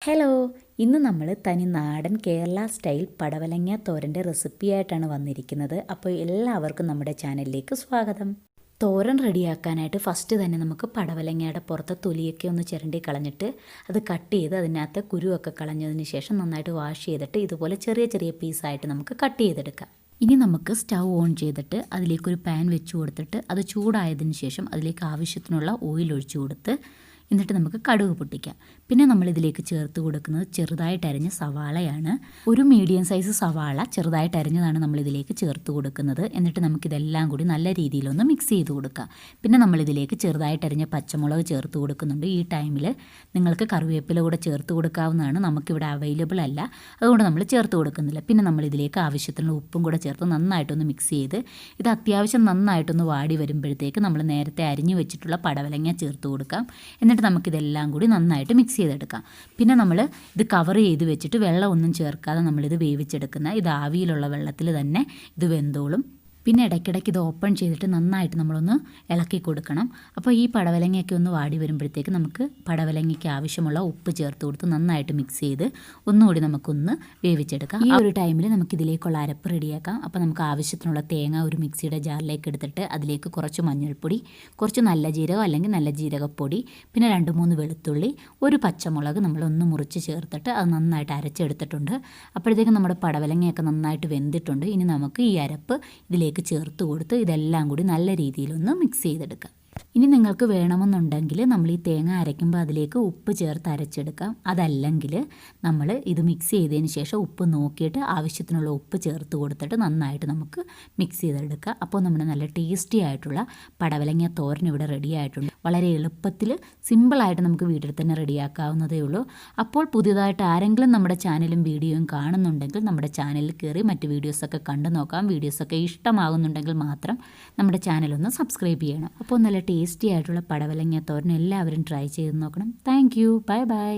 Hello, ഇന്ന് നമ്മൾ തനി നാടൻ കേരള സ്റ്റൈൽ പടവലങ്ങ തോരൻ്റെ റെസിപ്പിയായിട്ടാണ് വന്നിരിക്കുന്നത്. അപ്പോൾ എല്ലാവർക്കും നമ്മുടെ ചാനലിലേക്ക് സ്വാഗതം. തോരൻ റെഡിയാക്കാനായിട്ട് ഫസ്റ്റ് തന്നെ നമുക്ക് പടവലങ്ങയുടെ പുറത്തെ തൊലിയൊക്കെ ഒന്ന് ചിരണ്ടി കളഞ്ഞിട്ട് അത് കട്ട് ചെയ്ത് അതിനകത്ത് കുരുവൊക്കെ കളഞ്ഞതിന് ശേഷം നന്നായിട്ട് വാഷ് ചെയ്തിട്ട് ഇതുപോലെ ചെറിയ ചെറിയ പീസായിട്ട് നമുക്ക് കട്ട് ചെയ്തെടുക്കാം. ഇനി നമുക്ക് സ്റ്റൗ ഓൺ ചെയ്തിട്ട് അതിലേക്കൊരു പാൻ വെച്ച് കൊടുത്തിട്ട് അത് ചൂടായതിന് ശേഷം അതിലേക്ക് ആവശ്യത്തിനുള്ള ഓയിൽ ഒഴിച്ചു കൊടുത്ത് എന്നിട്ട് നമുക്ക് കടുക് പൊട്ടിക്കാം. പിന്നെ നമ്മളിതിലേക്ക് ചേർത്ത് കൊടുക്കുന്നത് ചെറുതായിട്ട് അരിഞ്ഞ സവാളയാണ്. ഒരു മീഡിയം സൈസ് സവാള ചെറുതായിട്ട് അരിഞ്ഞതാണ് നമ്മളിതിലേക്ക് ചേർത്ത് കൊടുക്കുന്നത്. എന്നിട്ട് നമുക്കിതെല്ലാം കൂടി നല്ല രീതിയിലൊന്ന് മിക്സ് ചെയ്ത് കൊടുക്കാം. പിന്നെ നമ്മളിതിലേക്ക് ചെറുതായിട്ട് അരിഞ്ഞ പച്ചമുളക് ചേർത്ത് കൊടുക്കുന്നുണ്ട്. ഈ ടൈമിൽ നിങ്ങൾക്ക് കറിവേപ്പില കൂടെ ചേർത്ത് കൊടുക്കാവുന്നതാണ്. നമുക്കിവിടെ അവൈലബിൾ അല്ല, അതുകൊണ്ട് നമ്മൾ ചേർത്ത് കൊടുക്കുന്നില്ല. പിന്നെ നമ്മളിതിലേക്ക് ആവശ്യത്തിനുള്ള ഉപ്പും കൂടെ ചേർത്ത് നന്നായിട്ടൊന്ന് മിക്സ് ചെയ്ത് ഇത് അത്യാവശ്യം നന്നായിട്ടൊന്ന് വാടി വരുമ്പോഴത്തേക്ക് നമ്മൾ നേരത്തെ അരിഞ്ഞു വെച്ചിട്ടുള്ള പടവലങ്ങ ചേർത്ത് കൊടുക്കാം. എന്നിട്ട് നമുക്കിതെല്ലാം കൂടി നന്നായിട്ട് മിക്സ് ചെയ്തെടുക്കാം. പിന്നെ നമ്മൾ ഇത് കവർ ചെയ്ത് വെച്ചിട്ട് വെള്ളമൊന്നും ചേർക്കാതെ നമ്മളിത് വേവിച്ചെടുക്കുന്ന ഇത് ആവിയിലുള്ള വെള്ളത്തിൽ തന്നെ ഇത് വെന്തോളും. പിന്നെ ഇടയ്ക്കിടയ്ക്ക് ഇത് ഓപ്പൺ ചെയ്തിട്ട് നന്നായിട്ട് നമ്മളൊന്ന് ഇളക്കി കൊടുക്കണം. അപ്പോൾ ഈ പടവലങ്ങയൊക്കെ ഒന്ന് വാടി വരുമ്പോഴത്തേക്ക് നമുക്ക് പടവലങ്ങയ്ക്ക് ആവശ്യമുള്ള ഉപ്പ് ചേർത്ത് കൊടുത്ത് നന്നായിട്ട് മിക്സ് ചെയ്ത് ഒന്നുകൂടി നമുക്കൊന്ന് വേവിച്ചെടുക്കാം. ഈ ഒരു ടൈമിൽ നമുക്കിതിലേക്കുള്ള അരപ്പ് റെഡിയാക്കാം. അപ്പോൾ നമുക്ക് ആവശ്യത്തിനുള്ള തേങ്ങ ഒരു മിക്സിയുടെ ജാറിലേക്ക് എടുത്തിട്ട് അതിലേക്ക് കുറച്ച് മഞ്ഞൾപ്പൊടി, കുറച്ച് നല്ല ജീരകം അല്ലെങ്കിൽ നല്ല ജീരകപ്പൊടി, പിന്നെ 2-3 വെളുത്തുള്ളി, ഒരു പച്ചമുളക് നമ്മളൊന്ന് മുറിച്ച് ചേർത്തിട്ട് അത് നന്നായിട്ട് അരച്ചെടുത്തിട്ടുണ്ട്. അപ്പോഴത്തേക്കും നമ്മുടെ പടവലങ്ങയൊക്കെ നന്നായിട്ട് വെന്തിട്ടുണ്ട്. ഇനി നമുക്ക് ഈ അരപ്പ് ഇതിലേക്ക് ചേർത്ത് കൊടുത്ത് ഇതെല്ലാം കൂടി നല്ല രീതിയിലൊന്ന് മിക്സ് ചെയ്തെടുക്കാം. ഇനി നിങ്ങൾക്ക് വേണമെന്നുണ്ടെങ്കിൽ നമ്മൾ ഈ തേങ്ങ അരയ്ക്കുമ്പോൾ അതിലേക്ക് ഉപ്പ് ചേർത്ത് അരച്ചെടുക്കാം. അതല്ലെങ്കിൽ നമ്മൾ ഇത് മിക്സ് ചെയ്തതിന് ശേഷം ഉപ്പ് നോക്കിയിട്ട് ആവശ്യത്തിനുള്ള ഉപ്പ് ചേർത്ത് കൊടുത്തിട്ട് നന്നായിട്ട് നമുക്ക് മിക്സ് ചെയ്തെടുക്കാം. അപ്പോൾ നമ്മുടെ നല്ല ടേസ്റ്റി ആയിട്ടുള്ള പടവലങ്ങ തോരൻ ഇവിടെ റെഡി ആയിട്ടുണ്ട്. വളരെ എളുപ്പത്തിൽ സിമ്പിളായിട്ട് നമുക്ക് വീട്ടിൽ തന്നെ റെഡിയാക്കാവുന്നതേ ഉള്ളൂ. അപ്പോൾ പുതിയതായിട്ട് ആരെങ്കിലും നമ്മുടെ ചാനലും വീഡിയോയും കാണുന്നുണ്ടെങ്കിൽ നമ്മുടെ ചാനലിൽ കയറി മറ്റ് വീഡിയോസൊക്കെ കണ്ടു നോക്കാം. വീഡിയോസൊക്കെ ഇഷ്ടമാകുന്നുണ്ടെങ്കിൽ മാത്രം നമ്മുടെ ചാനലൊന്ന് സബ്സ്ക്രൈബ് ചെയ്യണം. അപ്പോൾ നല്ല ടേസ്റ്റി ആയിട്ടുള്ള പടവലങ്ങ തോരൻ എല്ലാവരും ട്രൈ ചെയ്ത് നോക്കണം. Thank you. Bye bye.